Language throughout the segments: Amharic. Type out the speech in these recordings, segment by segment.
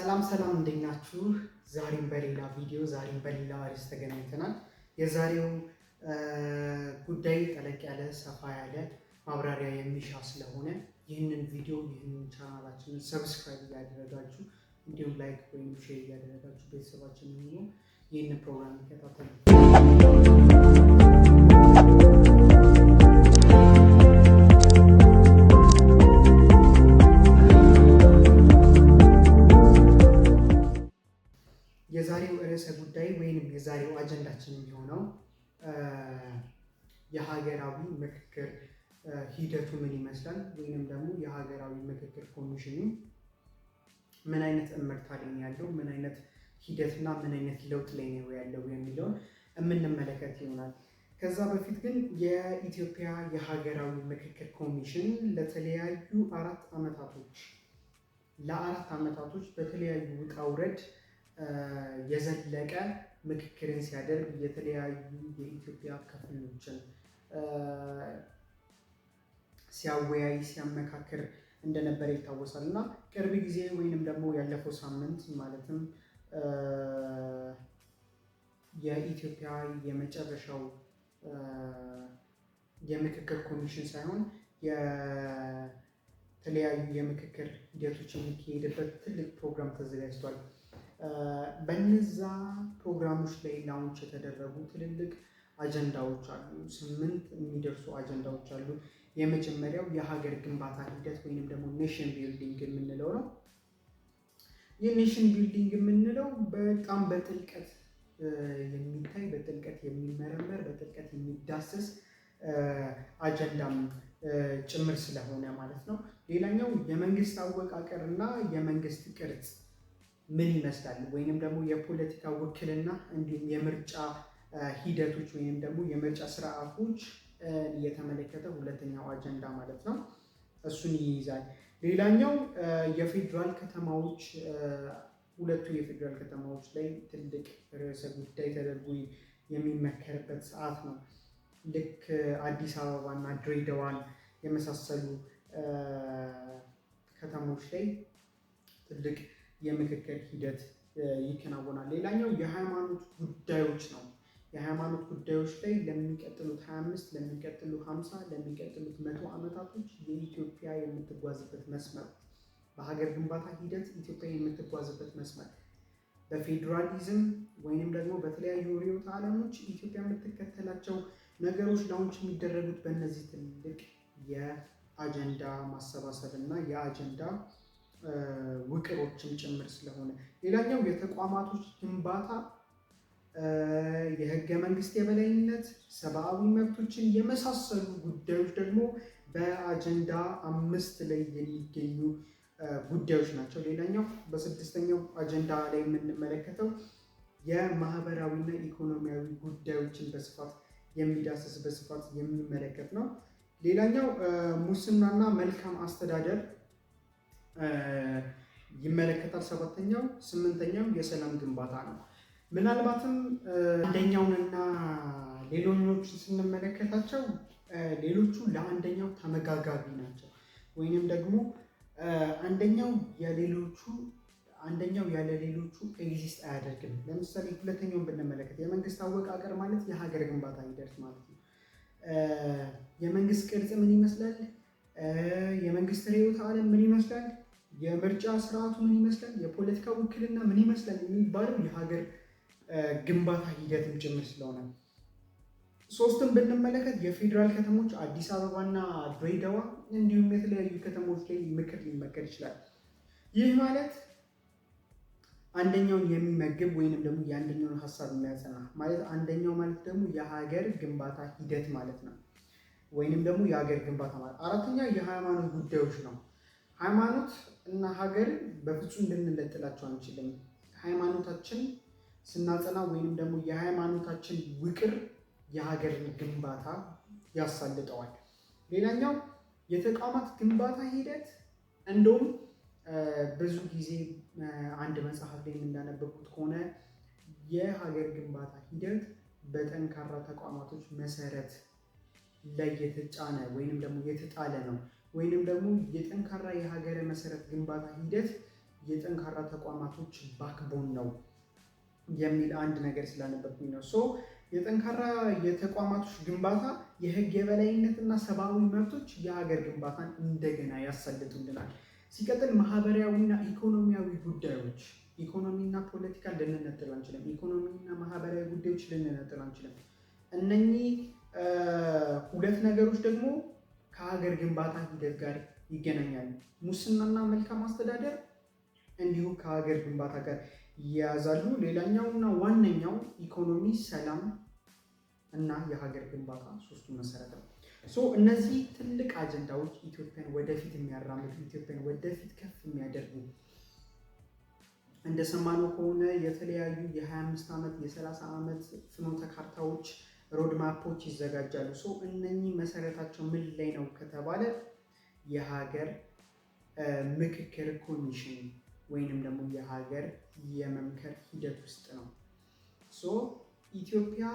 ሰላም ሰላም እንዴት ናችሁ? ዛሬም በሌላ ቪዲዮ ዛሬም በሌላ አርዕስት ተገናኝተናል። የዛሬው ጉዳይ ጠለቅ ያለ ሰፋ ያለ ማብራሪያ የሚሻ ስለሆነ ይህንን ቪዲዮ ይህንን ቻናላችንን ሰብስክራይብ እያደረጋችሁ እንዲሁም ላይክ ወይም ሼር እያደረጋችሁ ቤተሰባችን ሆኖ ይህንን ፕሮግራም ይከታተሉ። የዛሬው ርዕሰ ጉዳይ ወይንም የዛሬው አጀንዳችን የሚሆነው የሀገራዊ ምክክር ሂደቱ ምን ይመስላል ወይንም ደግሞ የሀገራዊ ምክክር ኮሚሽኑ ምን አይነት እምርታ ላይ ያለው፣ ምን አይነት ሂደትና ምን አይነት ለውጥ ላይ ነው ያለው የሚለውን የምንመለከት ይሆናል። ከዛ በፊት ግን የኢትዮጵያ የሀገራዊ ምክክር ኮሚሽን ለተለያዩ ለአራት ዓመታቶች በተለያዩ ውጣ ውረድ የዘለቀ ምክክርን ሲያደርግ የተለያዩ የኢትዮጵያ ክፍሎችን ሲያወያይ ሲያመካክር እንደነበረ ይታወሳል እና ቅርብ ጊዜ ወይንም ደግሞ ያለፈው ሳምንት ማለትም የኢትዮጵያ የመጨረሻው የምክክር ኮሚሽን ሳይሆን የተለያዩ የምክክር ሂደቶች የሚካሄድበት ትልቅ ፕሮግራም ተዘጋጅቷል። በነዛ ፕሮግራሞች ላይ ላውንች የተደረጉ ትልልቅ አጀንዳዎች አሉ። 8 የሚደርሱ አጀንዳዎች አሉ። የመጀመሪያው የሀገር ግንባታ ሂደት ወይንም ደግሞ ኔሽን ቢልዲንግ የምንለው ነው። የኔሽን ቢልዲንግ የምንለው በጣም በጥልቀት የሚታይ በጥልቀት የሚመረመር በጥልቀት የሚዳሰስ አጀንዳም ጭምር ስለሆነ ማለት ነው። ሌላኛው የመንግስት አወቃቀር እና የመንግስት ቅርጽ ምን ይመስላል ወይንም ደግሞ የፖለቲካ ውክልና እንዲሁም የምርጫ ሂደቶች ወይንም ደግሞ የምርጫ ስርዓቶች የተመለከተ ሁለተኛው አጀንዳ ማለት ነው። እሱን ይይዛል። ሌላኛው የፌዴራል ከተማዎች ሁለቱ የፌዴራል ከተማዎች ላይ ትልቅ ርዕሰ ጉዳይ ተደርጎ የሚመከርበት ሰዓት ነው። ልክ አዲስ አበባ እና ድሬዳዋን የመሳሰሉ ከተሞች ላይ ትልቅ የምክክር ሂደት ይከናወናል። ሌላኛው የሃይማኖት ጉዳዮች ነው። የሃይማኖት ጉዳዮች ላይ ለሚቀጥሉት 25 ለሚቀጥሉት 50 ለሚቀጥሉት 100 ዓመታቶች የኢትዮጵያ የምትጓዝበት መስመር በሀገር ግንባታ ሂደት ኢትዮጵያ የምትጓዝበት መስመር በፌዴራሊዝም ወይንም ደግሞ በተለያዩ ርዕዮተ ዓለሞች ኢትዮጵያ የምትከተላቸው ነገሮች ላውንች የሚደረጉት በእነዚህ ትልቅ የአጀንዳ ማሰባሰብ እና የአጀንዳ ውቅሮችም ጭምር ስለሆነ፣ ሌላኛው የተቋማቶች ግንባታ፣ የህገ መንግስት የበላይነት፣ ሰብአዊ መብቶችን የመሳሰሉ ጉዳዮች ደግሞ በአጀንዳ 5 ላይ የሚገኙ ጉዳዮች ናቸው። ሌላኛው በስድስተኛው አጀንዳ ላይ የምንመለከተው የማህበራዊና ኢኮኖሚያዊ ጉዳዮችን በስፋት የሚዳስስ በስፋት የሚመለከት ነው። ሌላኛው ሙስናና መልካም አስተዳደር ይመለከታል። ሰባተኛው ስምንተኛው የሰላም ግንባታ ነው። ምናልባትም አንደኛውንና ሌሎኞቹን ስንመለከታቸው ሌሎቹ ለአንደኛው ተመጋጋቢ ናቸው ወይንም ደግሞ አንደኛው ያለ ሌሎቹ ኤግዚስት አያደርግም። ለምሳሌ ሁለተኛውን ብንመለከት የመንግስት አወቃቀር ማለት የሀገር ግንባታ ሂደት ማለት ነው። የመንግስት ቅርጽ ምን ይመስላል? የመንግስት ርዕዮተ ዓለም ምን ይመስላል? የምርጫ ስርዓቱ ምን ይመስላል? የፖለቲካ ውክልና ምን ይመስላል? የሚባለው የሀገር ግንባታ ሂደትም ጭምር ስለሆነ፣ ሶስትን ብንመለከት የፌዴራል ከተሞች አዲስ አበባና ድሬዳዋ እንዲሁም የተለያዩ ከተሞች ላይ ምክር ሊመከር ይችላል። ይህ ማለት አንደኛውን የሚመግብ ወይንም ደግሞ የአንደኛውን ሀሳብ የሚያጸና ማለት አንደኛው ማለት ደግሞ የሀገር ግንባታ ሂደት ማለት ነው። ወይንም ደግሞ የሀገር ግንባታ ማለት አራተኛ የሃይማኖት ጉዳዮች ነው። ሃይማኖት እና ሀገር በፍጹም ልንለጥላቸው አንችልም። ሃይማኖታችን ስናጸና ወይንም ደግሞ የሃይማኖታችን ውቅር የሀገር ግንባታ ያሳልጠዋል። ሌላኛው የተቋማት ግንባታ ሂደት እንደውም ብዙ ጊዜ አንድ መጽሐፍ ላይ እንዳነበብኩት ከሆነ የሀገር ግንባታ ሂደት በጠንካራ ተቋማቶች መሰረት ላይ የተጫነ ወይንም ደግሞ የተጣለ ነው። ወይንም ደግሞ የጠንካራ የሀገር መሰረት ግንባታ ሂደት የጠንካራ ተቋማቶች ባክቦን ነው የሚል አንድ ነገር ስላነበብኩኝ ነው። የጠንካራ የተቋማቶች ግንባታ የህግ የበላይነትና ሰብአዊ መብቶች የሀገር ግንባታን እንደገና ያሳልጡልናል። ሲቀጥል ማህበራዊና ኢኮኖሚያዊ ጉዳዮች፣ ኢኮኖሚና ፖለቲካ ልንነጥል አንችልም። ኢኮኖሚና ማህበራዊ ጉዳዮች ልንነጥል አንችልም። እነኚህ ሁለት ነገሮች ደግሞ ከሀገር ግንባታ ሂደት ጋር ይገናኛሉ። ሙስናና መልካም አስተዳደር እንዲሁ ከሀገር ግንባታ ጋር ይያያዛሉ። ሌላኛውና ዋነኛው ኢኮኖሚ፣ ሰላም እና የሀገር ግንባታ ሶስቱ መሰረት ነው። እነዚህ ትልቅ አጀንዳዎች ኢትዮጵያን ወደፊት የሚያራምዱ፣ ኢትዮጵያን ወደፊት ከፍ የሚያደርጉ እንደሰማነው ከሆነ የተለያዩ የ25 ዓመት የ30 ዓመት ፍኖተ ካርታዎች ሮድማፖች ይዘጋጃሉ። እነኚህ መሰረታቸው ምን ላይ ነው ከተባለ የሀገር ምክክር ኮሚሽን ወይንም ደግሞ የሀገር የመምከር ሂደት ውስጥ ነው። ኢትዮጵያ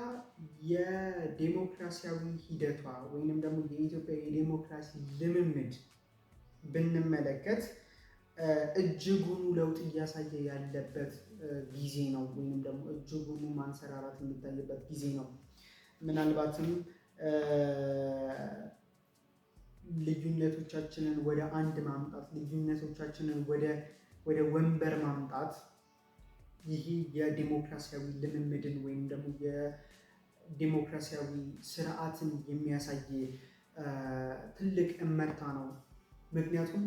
የዴሞክራሲያዊ ሂደቷ ወይንም ደግሞ የኢትዮጵያ የዴሞክራሲ ልምምድ ብንመለከት እጅጉኑ ለውጥ እያሳየ ያለበት ጊዜ ነው፣ ወይንም ደግሞ እጅጉኑ ማንሰራራት የሚታይበት ጊዜ ነው። ምናልባትም ልዩነቶቻችንን ወደ አንድ ማምጣት፣ ልዩነቶቻችንን ወደ ወንበር ማምጣት ይህ የዲሞክራሲያዊ ልምምድን ወይም ደግሞ የዲሞክራሲያዊ ስርዓትን የሚያሳይ ትልቅ እመርታ ነው። ምክንያቱም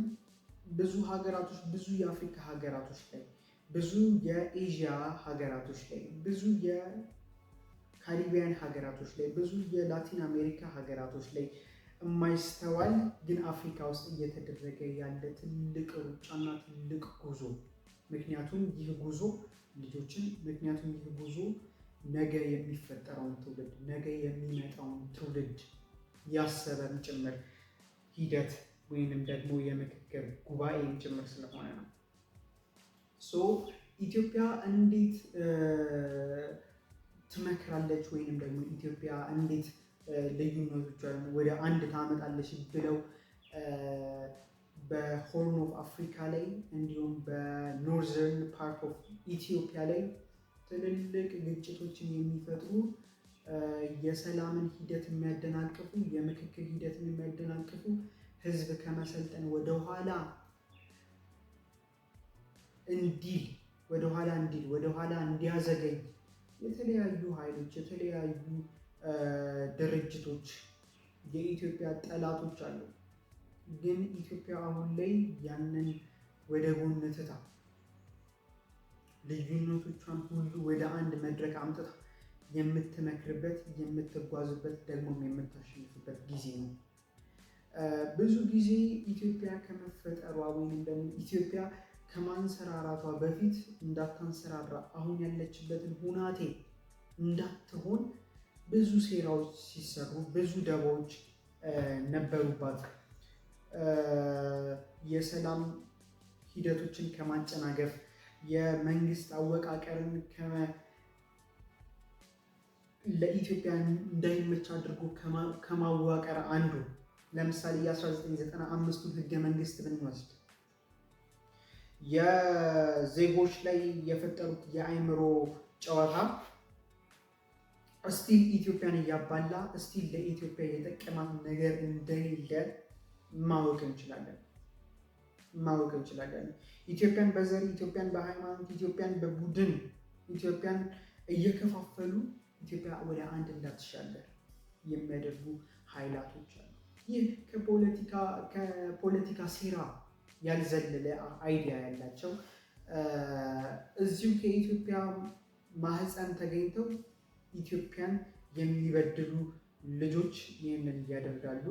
ብዙ ሀገራቶች፣ ብዙ የአፍሪካ ሀገራቶች ላይ፣ ብዙ የኤዥያ ሀገራቶች ላይ፣ ብዙ የካሪቢያን ሀገራቶች ላይ፣ ብዙ የላቲን አሜሪካ ሀገራቶች ላይ የማይስተዋል ግን አፍሪካ ውስጥ እየተደረገ ያለ ትልቅ ሩጫና ትልቅ ጉዞ። ምክንያቱም ይህ ጉዞ ነገ የሚፈጠረውን ትውልድ፣ ነገ የሚመጣውን ትውልድ ያሰበም ጭምር ሂደት ወይንም ደግሞ የምክክር ጉባኤም ጭምር ስለሆነ ነው። ኢትዮጵያ እንዴት ትመክራለች ወይንም ደግሞ ኢትዮጵያ እንዴት ልዩነቶቿን ወደ አንድ ታመጣለች ብለው በሆርን ኦፍ አፍሪካ ላይ እንዲሁም በኖርዘርን ፓርት ኦፍ ኢትዮጵያ ላይ ትልልቅ ግጭቶችን የሚፈጥሩ የሰላምን ሂደት የሚያደናቅፉ፣ የምክክር ሂደትን የሚያደናቅፉ፣ ህዝብ ከመሰልጠን ወደኋላ እንዲያዘገይ የተለያዩ ኃይሎች፣ የተለያዩ ድርጅቶች የኢትዮጵያ ጠላቶች አሉ። ግን ኢትዮጵያ አሁን ላይ ያንን ወደ ጎን ትታ ልዩነቶቿን ሁሉ ወደ አንድ መድረክ አምጥታ የምትመክርበት፣ የምትጓዝበት፣ ደግሞ የምታሸንፍበት ጊዜ ነው። ብዙ ጊዜ ኢትዮጵያ ከመፈጠሯ ወይም ደግሞ ኢትዮጵያ ከማንሰራራቷ በፊት እንዳታንሰራራ አሁን ያለችበትን ሁናቴ እንዳትሆን ብዙ ሴራዎች ሲሰሩ፣ ብዙ ደባዎች ነበሩባት። የሰላም ሂደቶችን ከማጨናገፍ፣ የመንግስት አወቃቀርን ለኢትዮጵያ እንዳይመች አድርጎ ከማዋቀር አንዱ ለምሳሌ የ1995ቱን ህገ መንግስት ብንወስድ የዜጎች ላይ የፈጠሩት የአእምሮ ጨዋታ እስቲል ኢትዮጵያን እያባላ እስቲል ለኢትዮጵያ የጠቀማት ነገር እንደሌለ ማወቅ እንችላለን። ኢትዮጵያን በዘር፣ ኢትዮጵያን በሃይማኖት፣ ኢትዮጵያን በቡድን፣ ኢትዮጵያን እየከፋፈሉ ኢትዮጵያ ወደ አንድ እንዳትሻገር የሚያደርጉ ኃይላቶች አሉ። ይህ ከፖለቲካ ሴራ ያልዘለለ አይዲያ ያላቸው እዚሁ ከኢትዮጵያ ማህፀን ተገኝተው ኢትዮጵያን የሚበድሉ ልጆች ይህንን እያደርጋሉ።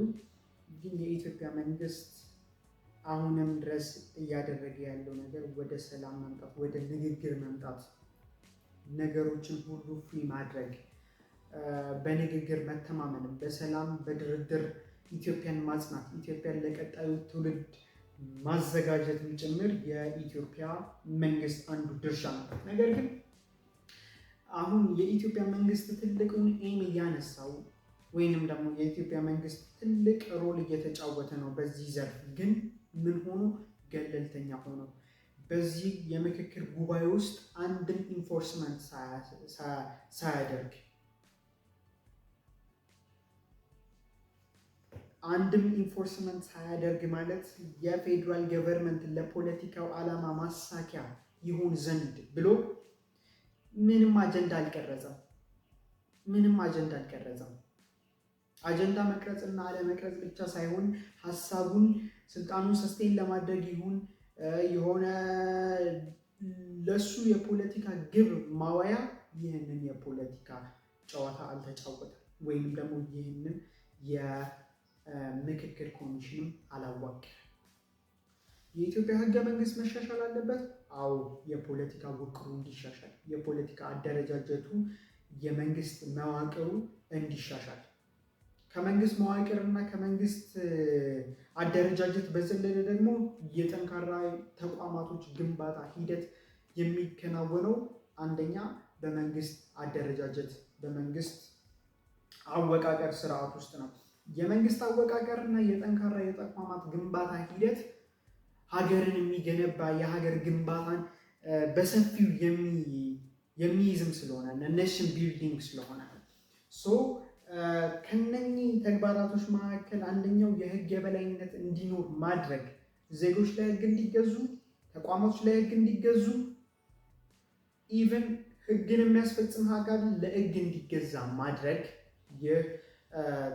ግን የኢትዮጵያ መንግስት አሁንም ድረስ እያደረገ ያለው ነገር ወደ ሰላም መምጣት፣ ወደ ንግግር መምጣት፣ ነገሮችን ሁሉ ፍሪ ማድረግ፣ በንግግር መተማመን፣ በሰላም በድርድር ኢትዮጵያን ማጽናት፣ ኢትዮጵያን ለቀጣዩ ትውልድ ማዘጋጀትን ጭምር የኢትዮጵያ መንግስት አንዱ ድርሻ ነው። ነገር ግን አሁን የኢትዮጵያ መንግስት ትልቁን ኤም እያነሳው ወይንም ደግሞ የኢትዮጵያ መንግስት ትልቅ ሮል እየተጫወተ ነው በዚህ ዘርፍ። ግን ምን ሆኖ ገለልተኛ ሆኖ በዚህ የምክክር ጉባኤ ውስጥ አንድም ኢንፎርስመንት ሳያደርግ ማለት የፌዴራል ገቨርንመንት ለፖለቲካው ዓላማ ማሳኪያ ይሆን ዘንድ ብሎ ምንም አጀንዳ አልቀረጸም። አጀንዳ መቅረጽና አለመቅረጽ ብቻ ሳይሆን ሀሳቡን ስልጣኑን ሰስቴን ለማድረግ ይሁን የሆነ ለሱ የፖለቲካ ግብ ማዋያ ይህንን የፖለቲካ ጨዋታ አልተጫወተም፣ ወይም ደግሞ ይህንን የምክክር ኮሚሽንም አላዋቀረም። የኢትዮጵያ ህገ መንግስት መሻሻል አለበት። አዎ፣ የፖለቲካ ውቅሩ እንዲሻሻል፣ የፖለቲካ አደረጃጀቱ፣ የመንግስት መዋቅሩ እንዲሻሻል፣ ከመንግስት መዋቅር እና ከመንግስት አደረጃጀት በዘለለ ደግሞ የጠንካራ ተቋማቶች ግንባታ ሂደት የሚከናወነው አንደኛ በመንግስት አደረጃጀት፣ በመንግስት አወቃቀር ስርዓት ውስጥ ነው። የመንግስት አወቃቀር እና የጠንካራ የተቋማት ግንባታ ሂደት ሀገርን የሚገነባ የሀገር ግንባታን በሰፊው የሚይዝም ስለሆነ ኔሽን ቢልዲንግ ስለሆነ ከነኚህ ተግባራቶች መካከል አንደኛው የህግ የበላይነት እንዲኖር ማድረግ፣ ዜጎች ለህግ እንዲገዙ፣ ተቋማቶች ለህግ እንዲገዙ፣ ኢቨን ህግን የሚያስፈጽም ሀገር ለህግ እንዲገዛ ማድረግ ይህ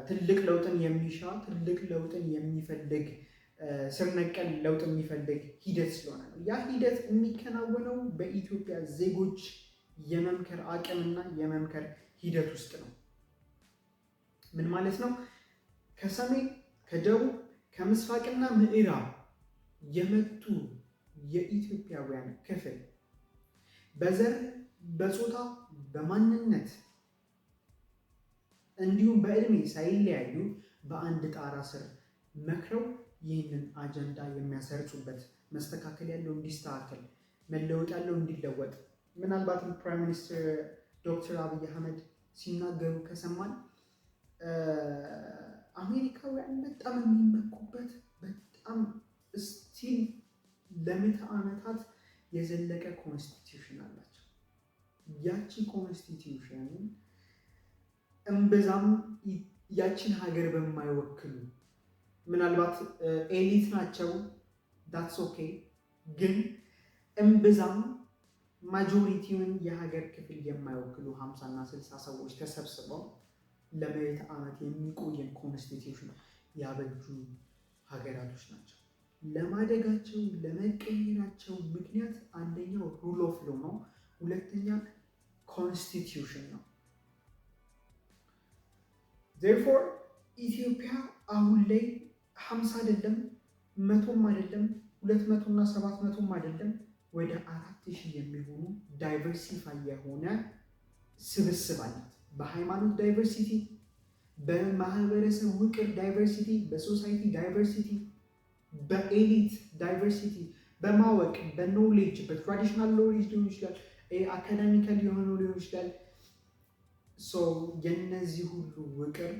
ትልቅ ለውጥን የሚሻ ትልቅ ለውጥን የሚፈልግ ስር ነቀል ለውጥ የሚፈልግ ሂደት ስለሆነ ነው። ያ ሂደት የሚከናወነው በኢትዮጵያ ዜጎች የመምከር አቅምና የመምከር ሂደት ውስጥ ነው። ምን ማለት ነው? ከሰሜን፣ ከደቡብ፣ ከምስራቅና ምዕራብ የመጡ የኢትዮጵያውያን ክፍል በዘር፣ በጾታ፣ በማንነት እንዲሁም በእድሜ ሳይለያዩ በአንድ ጣራ ስር መክረው ይህንን አጀንዳ የሚያሰርጹበት፣ መስተካከል ያለው እንዲስተካከል፣ መለወጥ ያለው እንዲለወጥ፣ ምናልባትም ፕራይም ሚኒስትር ዶክተር አብይ አህመድ ሲናገሩ ከሰማን አሜሪካውያን በጣም የሚመኩበት በጣም ስቲል ለምዕተ ዓመታት የዘለቀ ኮንስቲትዩሽን አላቸው። ያቺ ኮንስቲትዩሽን እምብዛም ያችን ሀገር በማይወክሉ ምናልባት ኤሊት ናቸው፣ ዳትስ ኦኬ፣ ግን እምብዛም ማጆሪቲውን የሀገር ክፍል የማይወክሉ 50 እና 60 ሰዎች ተሰብስበው ለምዕተ ዓመት የሚቆየን ኮንስቲትዩሽን ያበጁ ሀገራቶች ናቸው። ለማደጋቸው ለመቀየራቸው ምክንያት አንደኛው ሩል ኦፍ ሎው ነው፣ ሁለተኛ ኮንስቲትዩሽን ነው። ዜርፎር ኢትዮጵያ አሁን ላይ 50 አይደለም 100ም አይደለም 200 እና 700ም አይደለም ወደ 4000 የሚሆኑ ዳይቨርሲፋይ የሆነ ስብስብ አላት። በሃይማኖት ዳይቨርሲቲ፣ በማህበረሰብ ውቅር ዳይቨርሲቲ፣ በሶሳይቲ ዳይቨርሲቲ፣ በኤሊት ዳይቨርሲቲ፣ በማወቅ በኖሌጅ በትራዲሽናል ኖሌጅ ሊሆን ይችላል፣ አካዳሚካል የሆነው ሊሆን ይችላል። የነዚህ ሁሉ ውቅር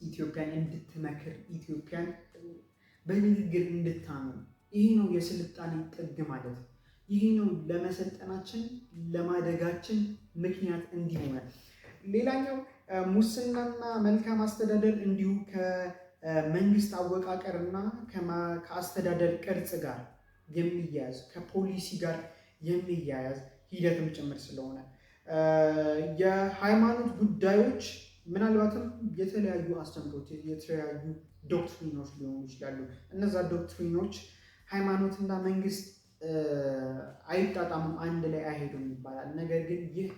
ኢትዮጵያን እንድትመክር ኢትዮጵያን በንግግር እንድታምን፣ ይህ ነው የስልጣኔ ጥግ ማለት። ይህ ነው ለመሰልጠናችን ለማደጋችን ምክንያት እንዲሆነ። ሌላኛው ሙስናና መልካም አስተዳደር እንዲሁ ከመንግስት አወቃቀርና ከአስተዳደር ቅርጽ ጋር የሚያያዝ ከፖሊሲ ጋር የሚያያዝ ሂደትም ጭምር ስለሆነ የሃይማኖት ጉዳዮች ምናልባትም የተለያዩ አስተምሮች የተለያዩ ዶክትሪኖች ሊሆኑ ይችላሉ። እነዛ ዶክትሪኖች ሃይማኖትና መንግስት አይጣጣሙም፣ አንድ ላይ አይሄዱም ይባላል። ነገር ግን ይህ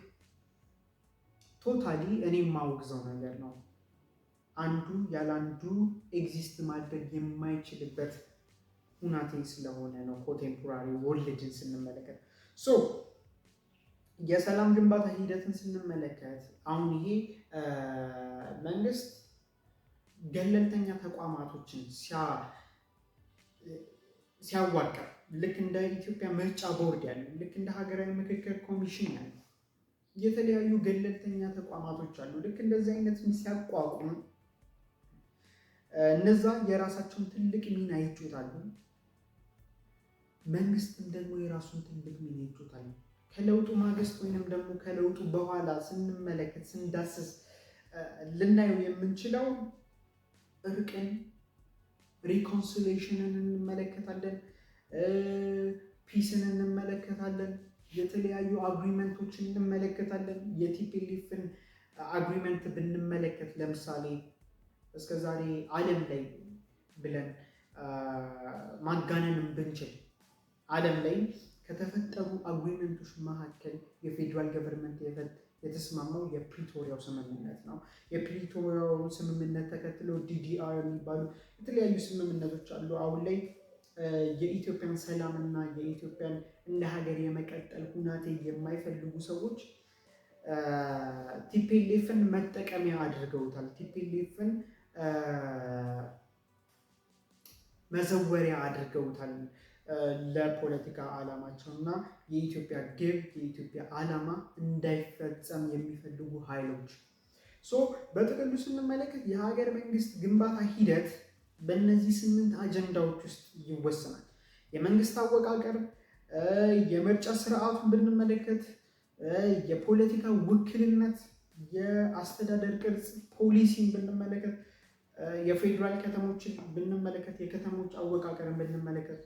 ቶታሊ እኔ የማወግዘው ነገር ነው። አንዱ ያለ አንዱ ኤግዚስት ማድረግ የማይችልበት ሁናቴ ስለሆነ ነው። ኮንቴምፖራሪ ወርልድን ስንመለከት የሰላም ግንባታ ሂደትን ስንመለከት አሁን ይሄ መንግስት ገለልተኛ ተቋማቶችን ሲያዋቅር ልክ እንደ ኢትዮጵያ ምርጫ ቦርድ ያለ፣ ልክ እንደ ሀገራዊ ምክክር ኮሚሽን ያለ የተለያዩ ገለልተኛ ተቋማቶች አሉ። ልክ እንደዚህ አይነት ሲያቋቁም እነዛ የራሳቸውን ትልቅ ሚና ይጫወታሉ። መንግስትም ደግሞ የራሱን ትልቅ ሚና ይጫወታል። ከለውጡ ማግስት ወይንም ደግሞ ከለውጡ በኋላ ስንመለከት ስንዳስስ ልናየው የምንችለው እርቅን፣ ሪኮንሲሌሽንን እንመለከታለን፣ ፒስን እንመለከታለን፣ የተለያዩ አግሪመንቶችን እንመለከታለን። የቲፒኤልኤፍን አግሪመንት ብንመለከት ለምሳሌ እስከዛሬ ዓለም ላይ ብለን ማጋነንም ብንችል ዓለም ላይ ከተፈጠሩ አግሪመንቶች መካከል የፌዴራል ገቨርንመንት የተስማማው የፕሪቶሪያው ስምምነት ነው። የፕሪቶሪያው ስምምነት ተከትሎ ዲዲአር የሚባሉ የተለያዩ ስምምነቶች አሉ። አሁን ላይ የኢትዮጵያን ሰላምና የኢትዮጵያን እንደ ሀገር የመቀጠል ሁናቴ የማይፈልጉ ሰዎች ቲፒኤልኤፍን መጠቀሚያ አድርገውታል። ቲፒኤልኤፍን መዘወሪያ አድርገውታል ለፖለቲካ ዓላማቸው እና የኢትዮጵያ ግብ የኢትዮጵያ ዓላማ እንዳይፈጸም የሚፈልጉ ኃይሎች። በጥቅሉ ስንመለከት የሀገር መንግስት ግንባታ ሂደት በእነዚህ 8 አጀንዳዎች ውስጥ ይወሰናል። የመንግስት አወቃቀር፣ የምርጫ ስርዓቱን ብንመለከት፣ የፖለቲካ ውክልነት፣ የአስተዳደር ቅርጽ፣ ፖሊሲን ብንመለከት፣ የፌዴራል ከተሞችን ብንመለከት፣ የከተሞች አወቃቀርን ብንመለከት፣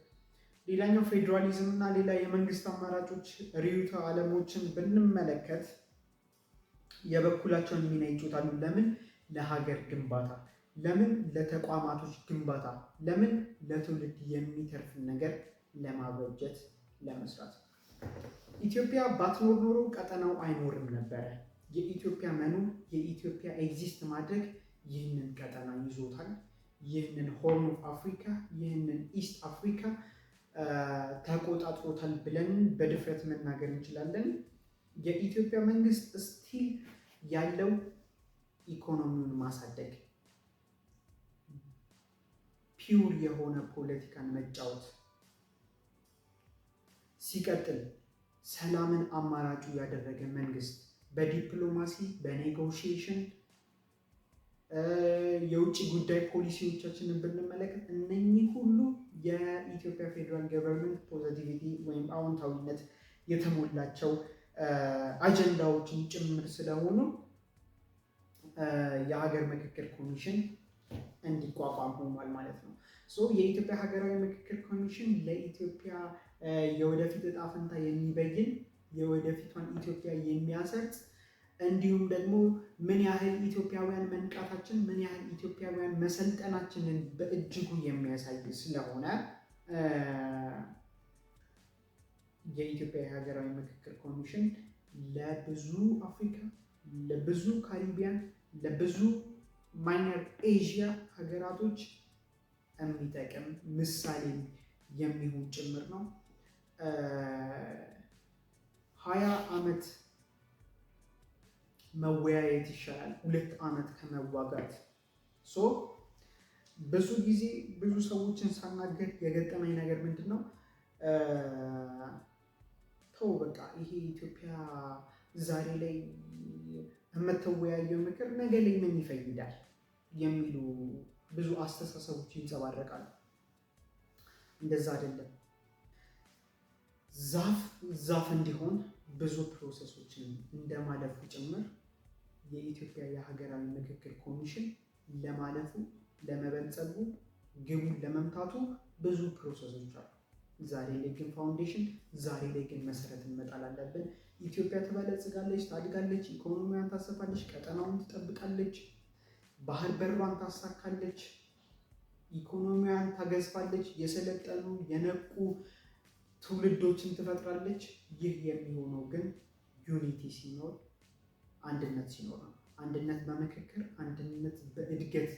ሌላኛው ፌዴራሊዝም እና ሌላ የመንግስት አማራጮች ርዕዮተ ዓለሞችን ብንመለከት የበኩላቸውን ሚና ይጫወታሉ። ለምን? ለሀገር ግንባታ፣ ለምን? ለተቋማቶች ግንባታ፣ ለምን? ለትውልድ የሚተርፍ ነገር ለማበጀት ለመስራት። ኢትዮጵያ ባትኖር ኖሮ ቀጠናው አይኖርም ነበረ። የኢትዮጵያ መኖር የኢትዮጵያ ኤግዚስት ማድረግ ይህንን ቀጠና ይዞታል። ይህንን ሆርን ኦፍ አፍሪካ ይህንን ኢስት አፍሪካ ተቆጣጥሮታል ብለን በድፍረት መናገር እንችላለን። የኢትዮጵያ መንግስት ስቲል ያለው ኢኮኖሚውን ማሳደግ፣ ፒውር የሆነ ፖለቲካን መጫወት፣ ሲቀጥል ሰላምን አማራጩ ያደረገ መንግስት በዲፕሎማሲ በኔጎሽዬሽን የውጭ ጉዳይ ፖሊሲዎቻችንን ብንመለከት እነኚህ ሁሉ የኢትዮጵያ ፌዴራል ገቨርንመንት ፖዚቲቪቲ ወይም አዎንታዊነት የተሞላቸው አጀንዳዎችን ጭምር ስለሆኑ የሀገር ምክክር ኮሚሽን እንዲቋቋም ሆኗል ማለት ነው። የኢትዮጵያ ሀገራዊ ምክክር ኮሚሽን ለኢትዮጵያ የወደፊት እጣ ፈንታ የሚበይን የወደፊቷን ኢትዮጵያ የሚያሰርጽ እንዲሁም ደግሞ ምን ያህል ኢትዮጵያውያን መንቃታችን ምን ያህል ኢትዮጵያውያን መሰልጠናችንን በእጅጉ የሚያሳይ ስለሆነ የኢትዮጵያ የሀገራዊ ምክክር ኮሚሽን ለብዙ አፍሪካ፣ ለብዙ ካሪቢያን፣ ለብዙ ማይነር ኤዥያ ሀገራቶች የሚጠቅም ምሳሌ የሚሆን ጭምር ነው። 20 ዓመት መወያየት ይሻላል 2 ዓመት ከመዋጋት። ብዙ ጊዜ ብዙ ሰዎችን ሳናገር የገጠመኝ ነገር ምንድን ነው? ተው በቃ ይሄ ኢትዮጵያ ዛሬ ላይ የምትወያየው ምክር ነገ ላይ ምን ይፈይዳል የሚሉ ብዙ አስተሳሰቦች ይንጸባረቃሉ። እንደዛ አይደለም። ዛፍ እንዲሆን ብዙ ፕሮሰሶችን እንደማለፉ ጭምር የኢትዮጵያ የሀገራዊ ምክክር ኮሚሽን ለማለፉ ለመበልጸጉ ግቡን ለመምታቱ ብዙ ፕሮሰሶች አሉ። ዛሬ ላይ ግን ፋውንዴሽን፣ ዛሬ ላይ ግን መሰረት እንመጣል አለብን። ኢትዮጵያ ትበለጽጋለች፣ ታድጋለች፣ ኢኮኖሚዋን ታሰፋለች፣ ቀጠናውን ትጠብቃለች፣ ባህር በሯን ታሳካለች፣ ኢኮኖሚዋን ታገዝፋለች፣ የሰለጠኑ የነቁ ትውልዶችን ትፈጥራለች። ይህ የሚሆነው ግን ዩኒቲ ሲኖር፣ አንድነት ሲኖር ነው። አንድነት በምክክር፣ አንድነት በእድገት